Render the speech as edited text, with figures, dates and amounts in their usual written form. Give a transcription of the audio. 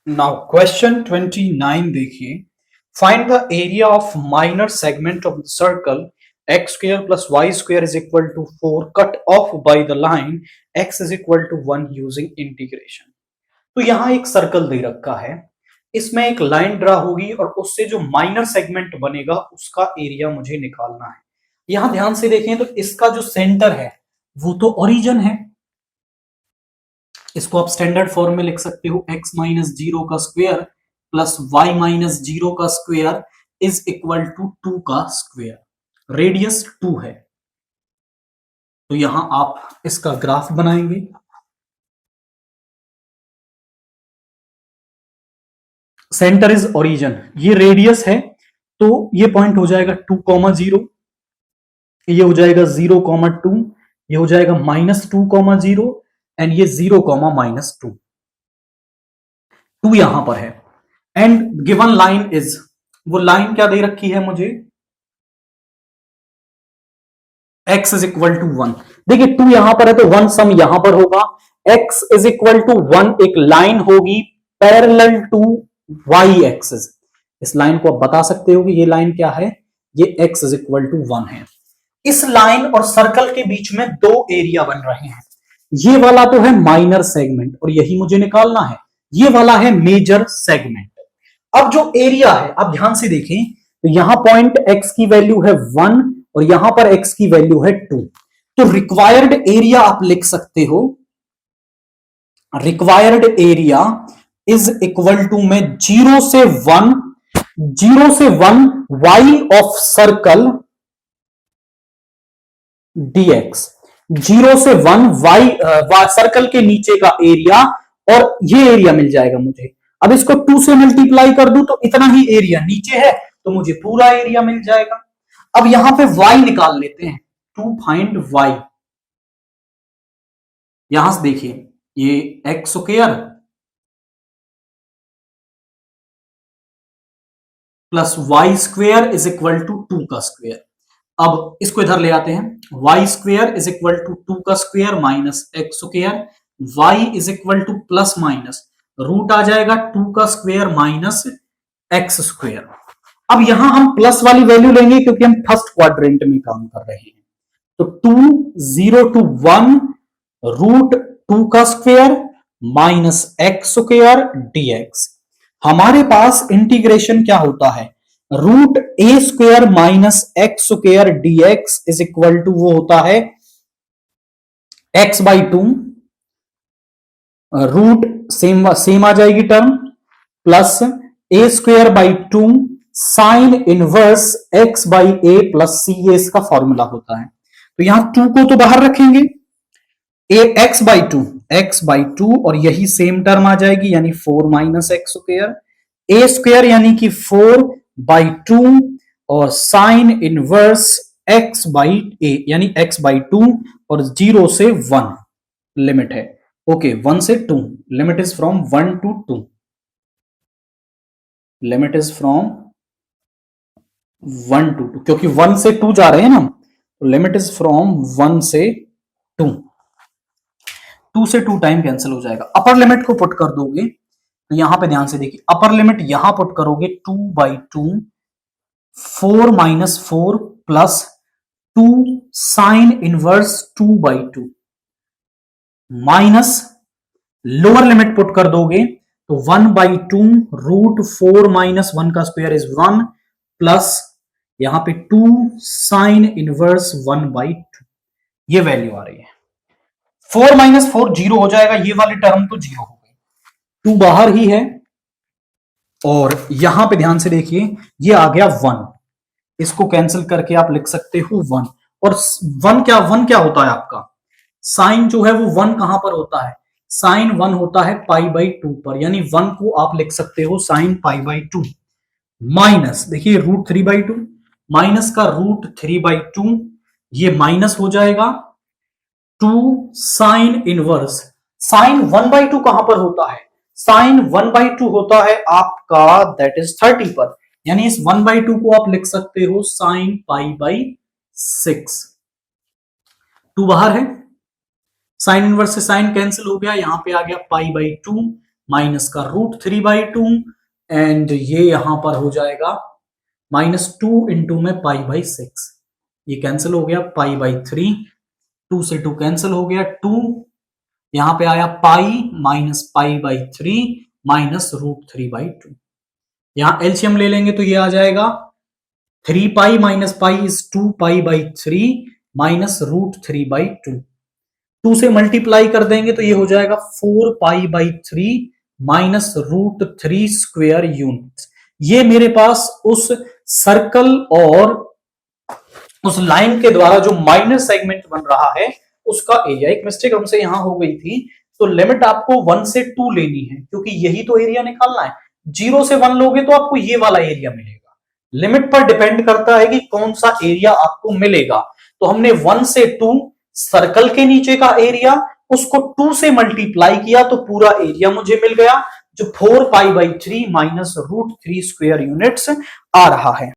Now question 29 देखिए। Find the area of minor segment of the circle x square plus Y square is equal to 4 cut off by the line x is equal to 1 using integration. तो यहां एक circle दे रखा है, इसमें एक line draw होगी और उससे जो माइनर सेगमेंट बनेगा उसका एरिया मुझे निकालना है। यहां ध्यान से देखें तो इसका जो सेंटर है वो तो ओरिजिन है। इसको आप स्टैंडर्ड फॉर्म में लिख सकते हो x माइनस जीरो का square plus y minus zero का स्क्वायर इज इक्वल टू 2 का स्क्वायर। रेडियस 2 है, तो यहां आप इसका ग्राफ बनाएंगे। सेंटर इज ओरिजिन, ये रेडियस है, तो ये पॉइंट हो जाएगा 2,0, ये हो जाएगा 0,2, ये हो जाएगा -2,0 एंड ये 0,-2। 2 यहां पर है एंड गिवन लाइन इज, वो लाइन क्या दे रखी है मुझे, x इज इक्वल टू 1। देखिए 2 यहां पर है तो 1 सम यहां पर होगा। x इज इक्वल टू 1 एक लाइन होगी पैरेलल टू y एक्सिस। इस लाइन को आप बता सकते हो कि ये लाइन क्या है, ये x इज इक्वल टू 1 है। इस लाइन और सर्कल के बीच में दो एरिया बन रहे हैं। ये वाला तो है माइनर सेगमेंट और यही मुझे निकालना है, ये वाला है मेजर सेगमेंट। अब जो एरिया है आप ध्यान से देखें तो यहां पॉइंट x की वैल्यू है 1 और यहां पर x की वैल्यू है 2। तो रिक्वायर्ड एरिया आप लिख सकते हो, required area is equal to में 0 से 1, 0 से 1 y ऑफ सर्कल dx। 0 से 1 y सर्कल के नीचे का एरिया और ये एरिया मिल जाएगा मुझे। अब इसको 2 से मल्टीप्लाई कर दूं तो इतना ही एरिया नीचे है, तो मुझे पूरा एरिया मिल जाएगा। अब यहां पे y निकाल लेते हैं, टू फाइंड y। यहां से देखिए ये X square plus Y square is equal to 2 का स्क्वायर। अब इसको इधर ले आते हैं, Y square is equal to 2 का square minus X square, Y is equal to plus minus root आ जाएगा 2 का स्क्वायर माइनस एक्स स्क्वायर। अब यहां हम प्लस वाली वैल्यू लेंगे क्योंकि हम फर्स्ट क्वाड्रेंट में काम कर रहे हैं। तो 2 0 टू 1 रूट 2 का square minus X square dx. हमारे पास इंटीग्रेशन क्या होता है, root A square minus X square dx is equal to वो होता है एक्स बाई 2, रूट सेम आ जाएगी term, plus A square by 2 sine inverse X by A plus C, ये इसका फॉर्मूला होता है। तो यहां 2 को तो बाहर रखेंगे, ए एक्स बाई टू और यही सेम टर्म आ जाएगी यानी 4 माइनस एक्स स्क्वायर, ए स्क्वायर यानी कि 4 बाई 2 और साइन इनवर्स एक्स बाई ए यानी एक्स बाई 2 और 0 से 1 लिमिट है। ओके 1 से 2, limit is from 1 to 2, limit is from 1 to 2, क्योंकि 1 से 2 जा रहे हैं ना, तो लिमिट इज फ्रॉम 1 से 2। 2 से 2 टाइम कैंसिल हो जाएगा। अपर लिमिट को पुट कर दोगे तो यहां पे ध्यान से देखिए, अपर लिमिट यहां पुट करोगे 2 by 2 4 minus 4 plus 2 sine inverse 2 by 2 minus lower limit put कर दोगे तो 1 बाई 2 रूट 4 माइनस 1 का स्क्वायर इज 1 प्लस यहां पे 2 साइन इनवर्स 1 बाई 2, ये वैल्यू आ रही है। 4 माइनस 4 जीरो हो जाएगा, ये वाली टर्म तो जीरो हो गई, 2 बाहर ही है और यहां पे ध्यान से देखिए ये आ गया 1, इसको कैंसिल करके आप लिख सकते हो 1। और 1 क्या होता है आपका, साइन जो है वो 1 कहां पर होता है, साइन 1 होता है पाई बाई 2 पर, यानी 1 को आप लिख सकते हो साइन पाई बाई 2 माइनस देखिए रूट 3 बाई 2, माइनस का रूट 3 बाई 2 ये माइनस हो जाएगा 2 साइन इनवर्स, साइन 1 बाई 2 कहां पर होता है, साइन 1 बाई 2 होता है आपका दैट इज 30 पर, यानी इस 1 बाई 2 को आप लिख सकते हो साइन पाई बाई 6। 2 बाहर है, साइन इनवर्स से साइन कैंसिल हो गया, यहां पे आ गया पाई बाई 2 माइनस का √3/2 एंड ये यहां पर हो जाएगा -2 इंटू में π/6। ये कैंसिल हो गया, π/3, 2 से 2 कैंसिल हो गया, 2 यहां पे आया पाई माइनस π/3 माइनस √3/2। यहां एलसीएम ले लेंगे तो ये आ जाएगा 3π माइनस पाई इज 2π/3 माइनस √3/2। 2 से मल्टीप्लाई कर देंगे तो ये हो जाएगा 4π/3 माइनस √3² यूनिट। ये मेरे पास उस सर्कल और उस लाइन के द्वारा जो माइनर सेगमेंट बन रहा है उसका एरिया। एक मिस्टेक हमसे यहां हो गई थी, तो लिमिट आपको 1 से 2 लेनी है क्योंकि यही तो एरिया निकालना है। 0 से 1 लोगे तो आपको ये वाला एरिया मिलेगा। लिमिट पर डिपेंड करता है कि कौन सा एरिया आपको मिलेगा। तो हमने 1 से 2 सर्कल के नीचे का एरिया, उसको 2 से मल्टीप्लाई किया तो पूरा एरिया मुझे मिल गया जो 4π/3 माइनस √3² यूनिट्स आ रहा है।